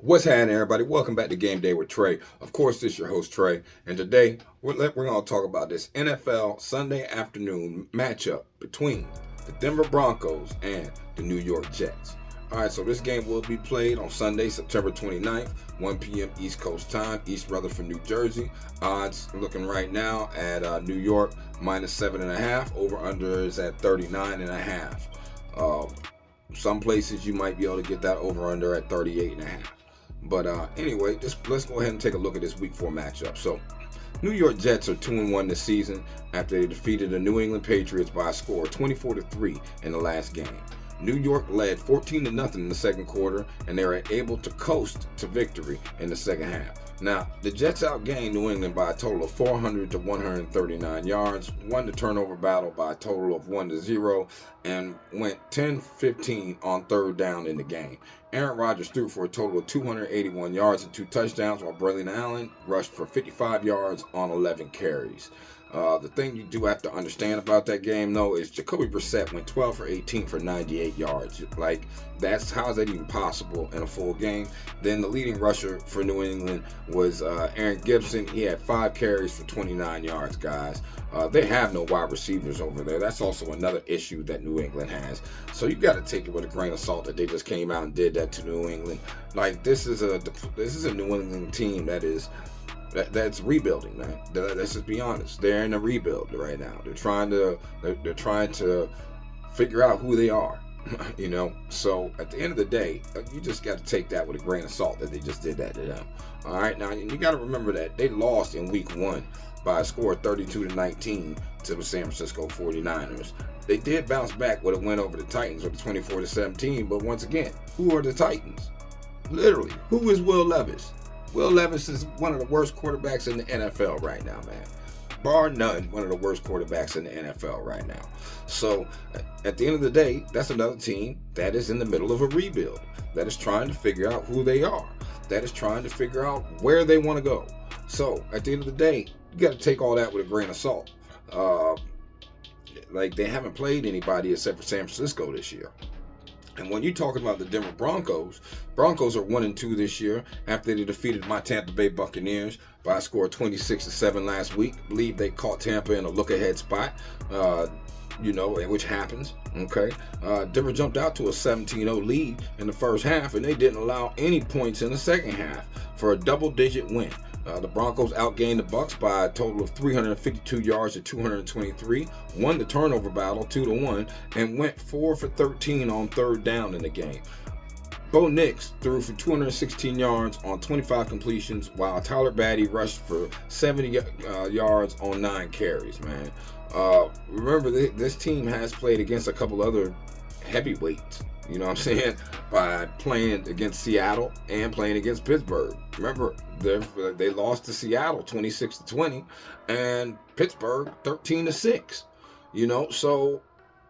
What's happening, everybody? Welcome back to Game Day with Trey. Of course, this is your host, Trey. And today, we're going to talk about this NFL Sunday afternoon matchup between the Denver Broncos and the New York Jets. All right, so this game will be played on Sunday, September 29th, 1 p.m. East Coast time, EastRutherford, New Jersey. Odds looking right now at New York, minus 7.5. Over-under is at 39.5. Some places you might be able to get that over-under at 38.5. But anyway, let's go ahead and take a look at this Week 4 matchup. So, New York Jets are 2-1 this season after they defeated the New England Patriots by a score of 24-3 in the last game. New York led 14-0 in the second quarter, and they were able to coast to victory in the second half. Now, the Jets outgained New England by a total of 400 to 139 yards, won the turnover battle by a total of 1-0, and went 10-15 on third down in the game. Aaron Rodgers threw for a total of 281 yards and 2 touchdowns, while Braylon Allen rushed for 55 yards on 11 carries. The thing you do have to understand about that game, though, is Jacoby Brissett went 12 for 18 for 98 yards. Like, how is that even possible in a full game? Then the leading rusher for New England was Aaron Gibson. He had 5 carries for 29 yards, guys. They have no wide receivers over there. That's also another issue that New England has. So you got to take it with a grain of salt that they just came out and did that to New England. Like, this is a New England team that's rebuilding, man. Let's just be honest. They're in a rebuild right now. They're trying to figure out who they are, you know. So at the end of the day, you just got to take that with a grain of salt that they just did that to them. All right, now you got to remember that they lost in Week 1 by a score of 32-19 to the San Francisco 49ers. They did bounce back with a win over the Titans with a 24-17, but once again, who are the Titans? Literally, who is Will Levis? Will Levis is one of the worst quarterbacks in the NFL right now, man. Bar none, one of the worst quarterbacks in the NFL right now. So, at the end of the day, that's another team that is in the middle of a rebuild, that is trying to figure out who they are, that is trying to figure out where they want to go. So, at the end of the day, you got to take all that with a grain of salt. Like, they haven't played anybody except for San Francisco this year. And when you're talking about the Denver Broncos are 1-2 this year after they defeated my Tampa Bay Buccaneers by a score of 26-7 last week. I believe they caught Tampa in a look-ahead spot, which happens. Okay, Denver jumped out to a 17-0 lead in the first half, and they didn't allow any points in the second half for a double-digit win. The Broncos outgained the Bucs by a total of 352 yards to 223, won the turnover battle 2-1, and went 4 for 13 on third down in the game. Bo Nix threw for 216 yards on 25 completions, while Tyler Batty rushed for 70 yards on 9 carries, man. Remember, this team has played against a couple other heavyweights, you know what I'm saying, by playing against Seattle and playing against Pittsburgh. Remember, they lost to Seattle 26-20 and Pittsburgh 13-6. You know, so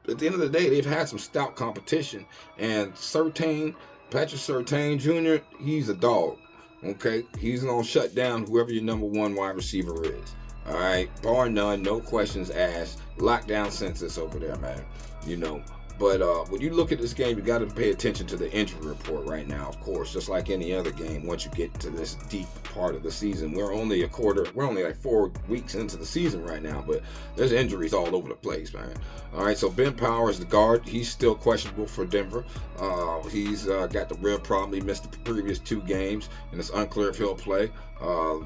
at the end of the day, they've had some stout competition. And Patrick Surtain Jr., he's a dog. Okay, he's gonna shut down whoever your number 1 wide receiver is. All right, bar none, no questions asked. Lockdown census over there, man. You know. But when you look at this game, you got to pay attention to the injury report right now, of course, just like any other game. Once you get to this deep part of the season, we're only like 4 weeks into the season right now, but there's injuries all over the place, man. All right, so Ben Powers, the guard, he's still questionable for Denver. He's got the rib problem. He missed the previous 2 games, and it's unclear if he'll play.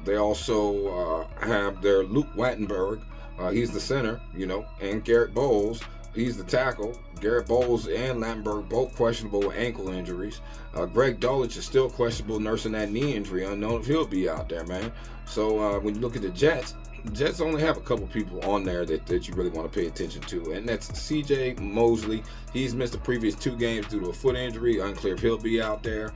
They also have their Luke Wattenberg. He's the center, and Garrett Bowles. He's the tackle. Garrett Bowles and Lamberg both questionable with ankle injuries. Greg Dulwich is still questionable nursing that knee injury. Unknown if he'll be out there, man. So when you look at the Jets only have a couple people on there that you really want to pay attention to. And that's C.J. Mosley. He's missed the previous 2 games due to a foot injury. Unclear if he'll be out there.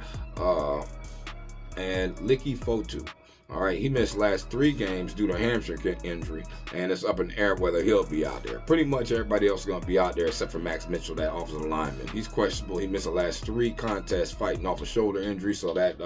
And Licky Fotu. All right, he missed last 3 games due to a hamstring injury, and it's up in the air whether he'll be out there. Pretty much everybody else is going to be out there except for Max Mitchell, that offensive lineman. He's questionable. He missed the last 3 contests fighting off a shoulder injury, so that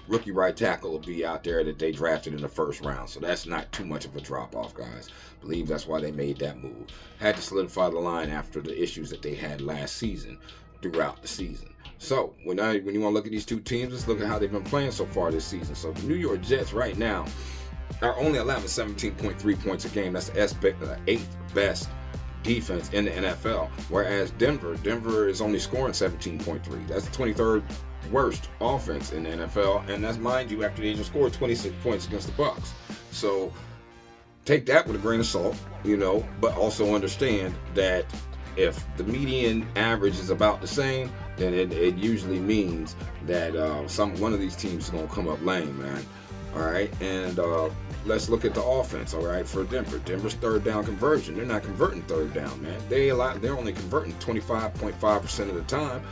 rookie right tackle will be out there that they drafted in the first round. So that's not too much of a drop-off, guys. I believe that's why they made that move. Had to solidify the line after the issues that they had last season. throughout the season. So when you want to look at these two teams, let's look at how they've been playing so far this season. So the New York Jets right now are only allowing 17.3 points a game. That's the 8th best defense in the NFL. Whereas Denver is only scoring 17.3. That's the 23rd worst offense in the NFL, and that's, mind you, after they just scored 26 points against the Bucs. So take that with a grain of salt, but also understand that if the median average is about the same, then it usually means that one of these teams is going to come up lame, man. All right, and let's look at the offense. All right, for Denver's third down conversion. They're not converting third down, man. They're only converting 25.5% of the time.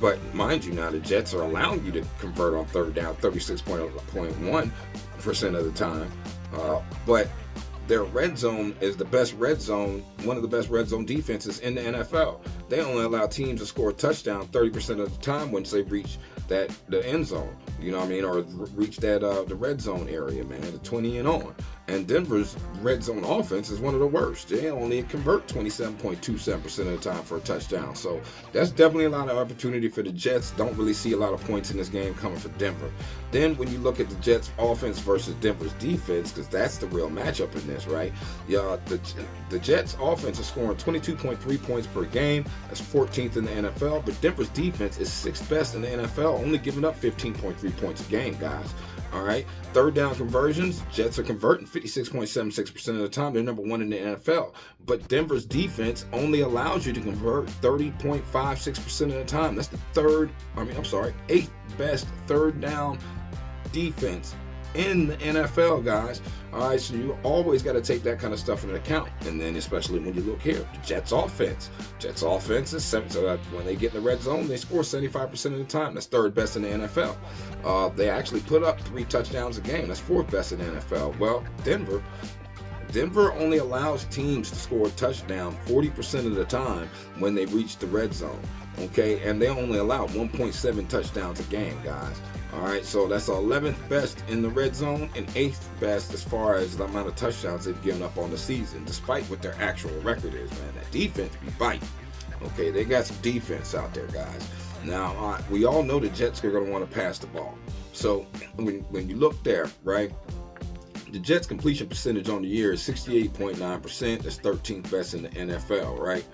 But mind you, now the Jets are allowing you to convert on third down 36.1% of the time. But their red zone is the best red zone, one of the best red zone defenses in the NFL. They only allow teams to score a touchdown 30% of the time once they reach the end zone, or reach the red zone area, man, the 20 and on. And Denver's red zone offense is one of the worst. They only convert 27.27% of the time for a touchdown. So that's definitely a lot of opportunity for the Jets. Don't really see a lot of points in this game coming for Denver. Then when you look at the Jets offense versus Denver's defense, because that's the real matchup in this, right? Yeah, the Jets offense is scoring 22.3 points per game. That's 14th in the NFL. But Denver's defense is 6th best in the NFL, only giving up 15.3 points a game, guys. All right, third down conversions, Jets are converting 56.76% of the time. They're number 1 in the NFL. But Denver's defense only allows you to convert 30.56% of the time. That's the 8th best third down defense in the NFL, guys. All right, so you always got to take that kind of stuff into account. And then especially when you look here, the Jets offense is 7. So when they get in the red zone, they score 75% of the time. That's 3rd best in the NFL. They actually put up 3 touchdowns a game. That's 4th best in the NFL. Well, Denver only allows teams to score a touchdown 40% of the time when they reach the red zone. Okay, and they only allow 1.7 touchdowns a game, guys. All right, so that's 11th best in the red zone and 8th best as far as the amount of touchdowns they've given up on the season, despite what their actual record is, man. That defense be biting. Okay, they got some defense out there, guys. Now, we all know the Jets are going to want to pass the ball. So when you look there, right, the Jets' completion percentage on the year is 68.9%. That's 13th best in the NFL, right?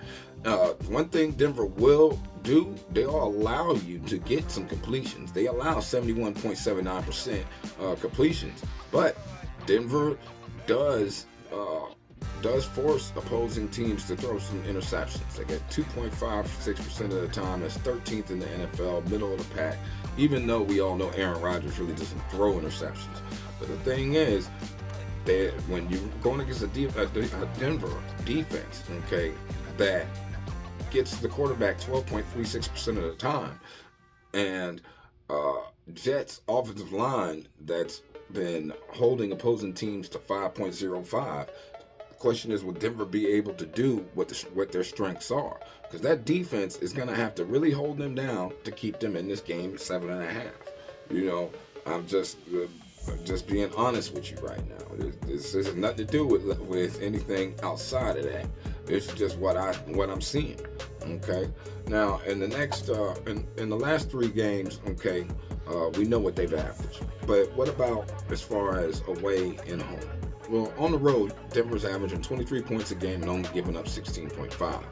One thing Denver will do, they'll allow you to get some completions. They allow 71.79% completions, but Denver does force opposing teams to throw some interceptions. They get 2.56% of the time. That's 13th in the NFL, middle of the pack, even though we all know Aaron Rodgers really doesn't throw interceptions. But the thing is, when you're going against a Denver defense, okay, that gets the quarterback 12.36% of the time, and Jets offensive line that's been holding opposing teams to 5.05. The question is, will Denver be able to do what their strengths are? Because that defense is going to have to really hold them down to keep them in this game 7.5. I'm just being honest with you right now. This has nothing to do with anything outside of that. It's just what I'm seeing. Okay. Now in the next in the last 3 games, okay, we know what they've averaged. But what about as far as away and home? Well, on the road, Denver's averaging 23 points a game and only giving up 16.5.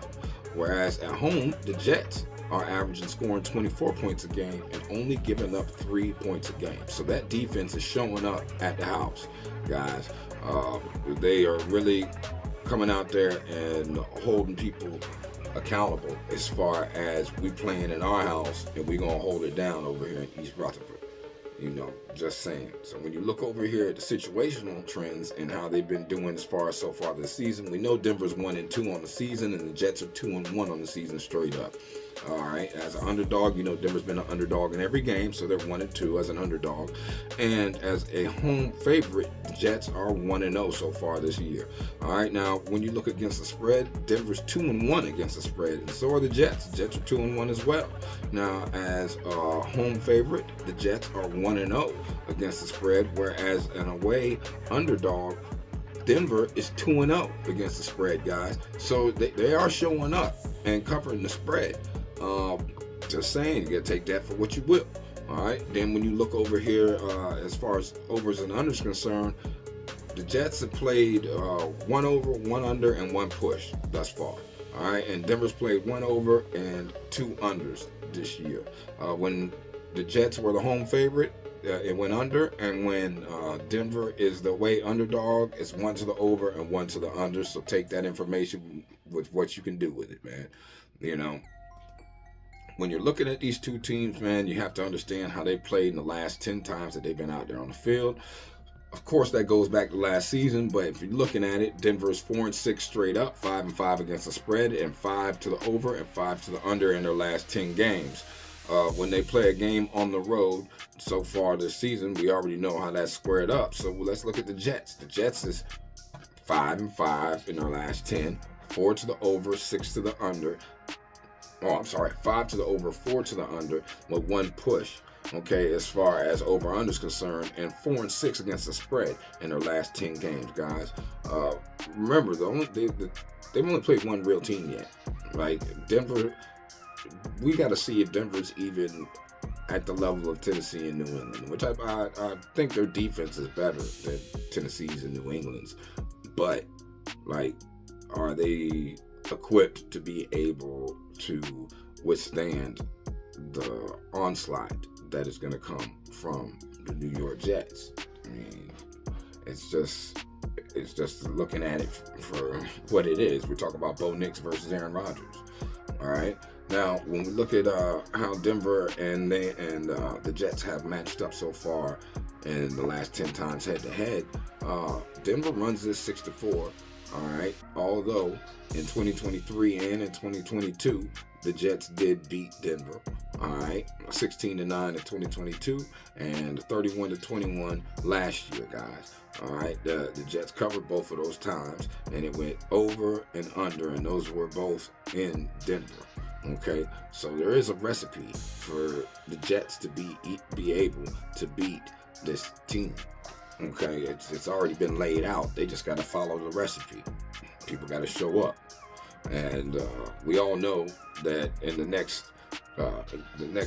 Whereas at home, the Jets are averaging scoring 24 points a game and only giving up 3 points a game. So that defense is showing up at the house, guys. They are really coming out there and holding people accountable as far as we playing in our house and we gonna hold it down over here in EastRutherford. Just saying. So when you look over here at the situational trends and how they've been doing so far this season, we know Denver's 1-2 on the season and the Jets are 2-1 on the season straight up. All right, as an underdog, Denver's been an underdog in every game, so they're 1-2 as an underdog. And as a home favorite, the Jets are 1-0 so far this year. All right, now when you look against the spread, Denver's 2-1 against the spread, and so are the Jets. The Jets are 2-1 as well. Now, as a home favorite, the Jets are 1-0 against the spread, whereas an away underdog, Denver is 2-0 against the spread, guys. So they are showing up and covering the spread. Just saying, you got to take that for what you will. All right. Then when you look over here, as far as overs and unders concerned, the Jets have played 1 over, 1 under, and 1 push thus far. All right. And Denver's played 1 over and 2 unders this year. When the Jets were the home favorite, it went under. And when Denver is the away underdog, it's 1 to the over and 1 to the under. So take that information with what you can do with it, man. You know. When you're looking at these two teams, man, you have to understand how they played in the last 10 times that they've been out there on the field. Of course, that goes back to last season, but if you're looking at it, Denver is 4-6 straight up, 5-5 against the spread, and 5 to the over and 5 to the under in their last 10 games. When they play a game on the road so far this season, we already know how that's squared up. So let's look at the Jets. The Jets is 5-5 in their last 10, 4 to the over, 6 to the under. 5 to the over, 4 to the under with 1 push. Okay, as far as over/under is concerned, and 4-6 against the spread in their last 10 games, guys. Remember, they've only played 1 real team yet. Like Denver, we got to see if Denver's even at the level of Tennessee and New England, which I think their defense is better than Tennessee's and New England's. But like, are they equipped to be able to withstand the onslaught that is going to come from the New York Jets? I mean, it's just looking at it for what it is. We're talking about Bo Nix versus Aaron Rodgers. All right. Now, when we look at how Denver and the Jets have matched up so far in the last 10 times head-to-head, Denver runs this 6-4. All right. Although in 2023 and in 2022, the Jets did beat Denver. All right, 16-9 in 2022 and 31-21 last year, guys. All right, the Jets covered both of those times, and it went over and under, and those were both in Denver. Okay, so there is a recipe for the Jets to be able to beat this team. Okay, it's already been laid out. They just got to follow the recipe. People got to show up, and we all know that in the next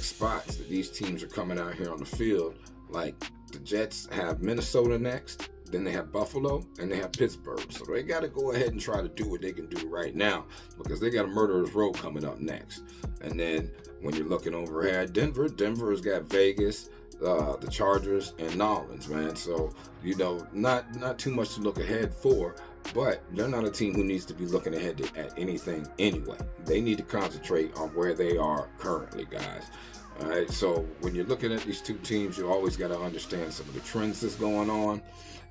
spots that these teams are coming out here on the field. Like the Jets have Minnesota next, then they have Buffalo, and they have Pittsburgh. So they got to go ahead and try to do what they can do right now, because they got a murderer's row coming up next. And then when you're looking over here at Denver's got Vegas, the Chargers, and Nolans, man. So, you know, not too much to look ahead for, but they're not a team who needs to be looking ahead at anything anyway. They need to concentrate on where they are currently, guys. All right, so when you're looking at these two teams, you always got to understand some of the trends that's going on.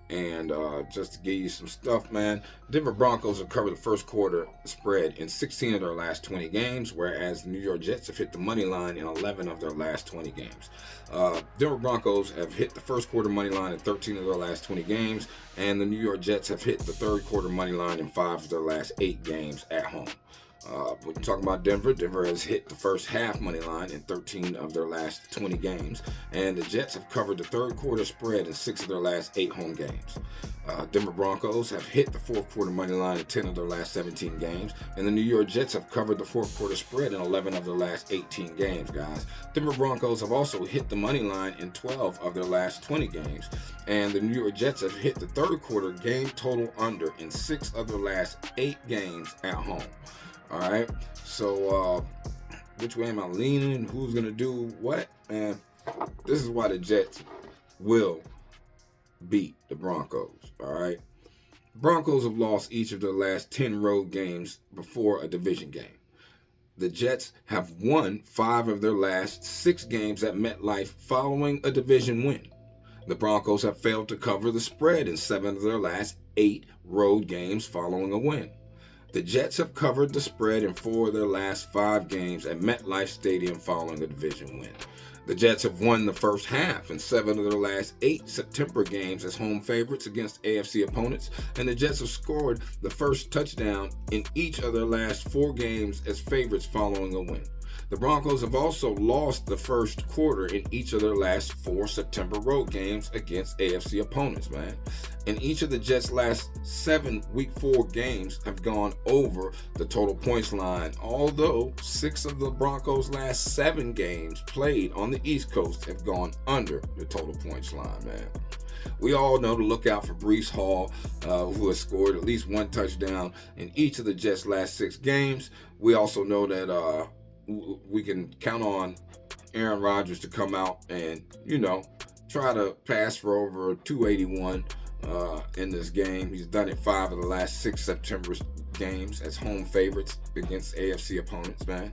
And just to give you some stuff, man, Denver Broncos have covered the first quarter spread in 16 of their last 20 games, whereas the New York Jets have hit the money line in 11 of their last 20 games. Denver Broncos have hit the first quarter money line in 13 of their last 20 games, and the New York Jets have hit the third quarter money line in 5 of their last 8 games at home. When you're talking about Denver has hit the first half money line in 13 of their last 20 games, and the Jets have covered the third quarter spread in 6 of their last 8 home games. Denver Broncos have hit the fourth quarter money line in 10 of their last 17 games, and the New York Jets have covered the fourth quarter spread in 11 of their last 18 games, guys. Denver Broncos have also hit the money line in 12 of their last 20 games, and the New York Jets have hit the third quarter game total under in 6 of their last 8 games at home. All right, so which way am I leaning? Who's going to do what? And this is why the Jets will beat the Broncos, all right? Broncos have lost each of their last 10 road games before a division game. The Jets have won 5 of their last 6 games at MetLife following a division win. The Broncos have failed to cover the spread in 7 of their last 8 road games following a win. The Jets have covered the spread in 4 of their last 5 games at MetLife Stadium following a division win. The Jets have won the first half in 7 of their last 8 September games as home favorites against AFC opponents, and the Jets have scored the first touchdown in each of their last 4 games as favorites following a win. The Broncos have also lost the first quarter in each of their last 4 September road games against AFC opponents, man. And each of the Jets' last 7 Week 4 games have gone over the total points line, although 6 of the Broncos' last 7 games played on the East Coast have gone under the total points line, man. We all know to look out for Breece Hall, who has scored at least 1 touchdown in each of the Jets' last 6 games. We also know that we can count on Aaron Rodgers to come out and, try to pass for over 281 in this game. He's done it 5 of the last 6 September games as home favorites against AFC opponents, man.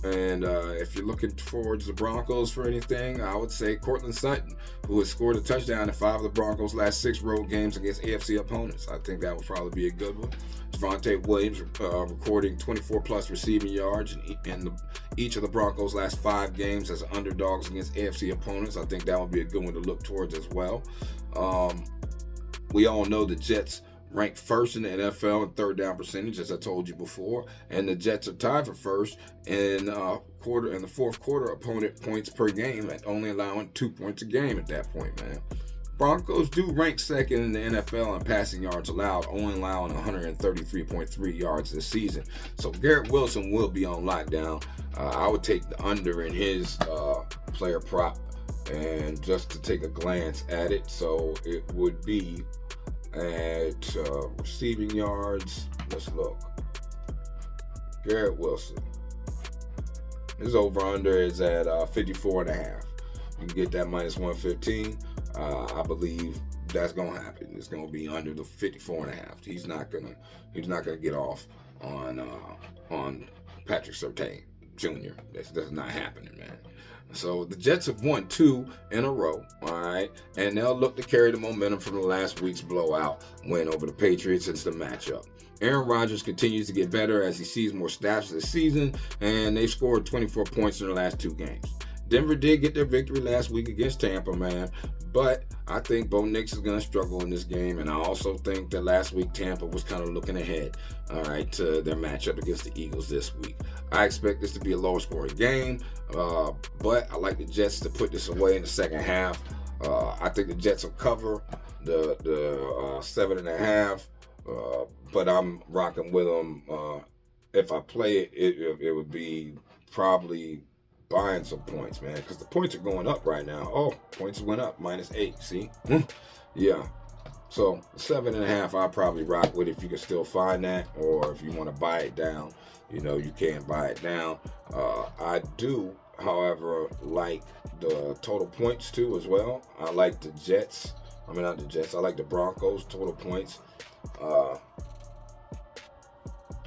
And if you're looking towards the Broncos for anything, I would say Cortland Sutton, who has scored a touchdown in 5 of the Broncos' last 6 road games against AFC opponents. I think that would probably be a good one. Javonte Williams recording 24-plus receiving yards in each of the Broncos' last 5 games as underdogs against AFC opponents. I think that would be a good one to look towards as well. We all know the Jets ranked first in the NFL in third down percentage, as I told you before, and the Jets are tied for first in the fourth quarter opponent points per game, at only allowing 2 points a game at that point, man. Broncos do rank second in the NFL in passing yards allowed, only allowing 133.3 yards this season. So Garrett Wilson will be on lockdown. I would take the under in his player prop, and just to take a glance at it, so it would be at receiving yards. Let's look. Garrett Wilson. His over-under is at 54.5. You can get that minus 115. I believe that's gonna happen. It's gonna be under the 54.5. He's not gonna get off on Patrick Surtain Jr. That's not happening, man. So the Jets have won 2 in a row, all right, and they'll look to carry the momentum from the last week's blowout win over the Patriots into the matchup. Aaron Rodgers continues to get better as he sees more snaps this season, and they've scored 24 points in the last 2 games. Denver did get their victory last week against Tampa, man, but I think Bo Nix is going to struggle in this game, and I also think that last week Tampa was kind of looking ahead, all right, to their matchup against the Eagles this week. I expect this to be a lower scoring game, but I like the Jets to put this away in the second half. I think the Jets will cover the 7.5, but I'm rocking with them. If I play it would be probably buying some points, man, because the points are going up right now. Oh, points went up, -8. See? Yeah. So 7.5, I'll probably rock with if you can still find that, or if you want to buy it down, you can buy it down. I do, however, like the total points too as well. I like the Jets. I mean, not the Jets. I like the Broncos total points.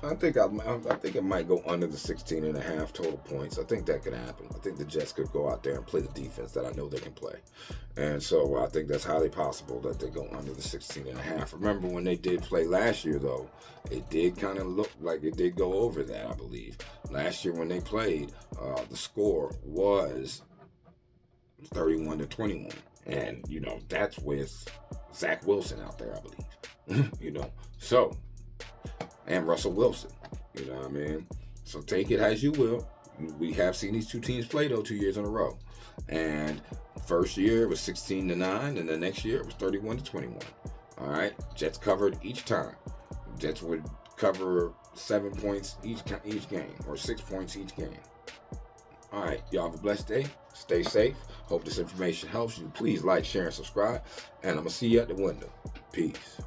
I think it might go under the 16.5 total points. I think that could happen. I think the Jets could go out there and play the defense that I know they can play. And so I think that's highly possible that they go under the 16.5. Remember when they did play last year, though, it did kind of look like it did go over that, I believe. Last year when they played, the score was 31-21. And, that's with Zach Wilson out there, I believe. So... and Russell Wilson, you know what I mean? So take it as you will. We have seen these 2 teams play, though, 2 years in a row. And first year it was 16-9, and the next year it was 31-21. All right? Jets covered each time. Jets would cover 7 points each game, or 6 points each game. All right, y'all have a blessed day. Stay safe. Hope this information helps you. Please like, share, and subscribe. And I'm going to see you at the window. Peace.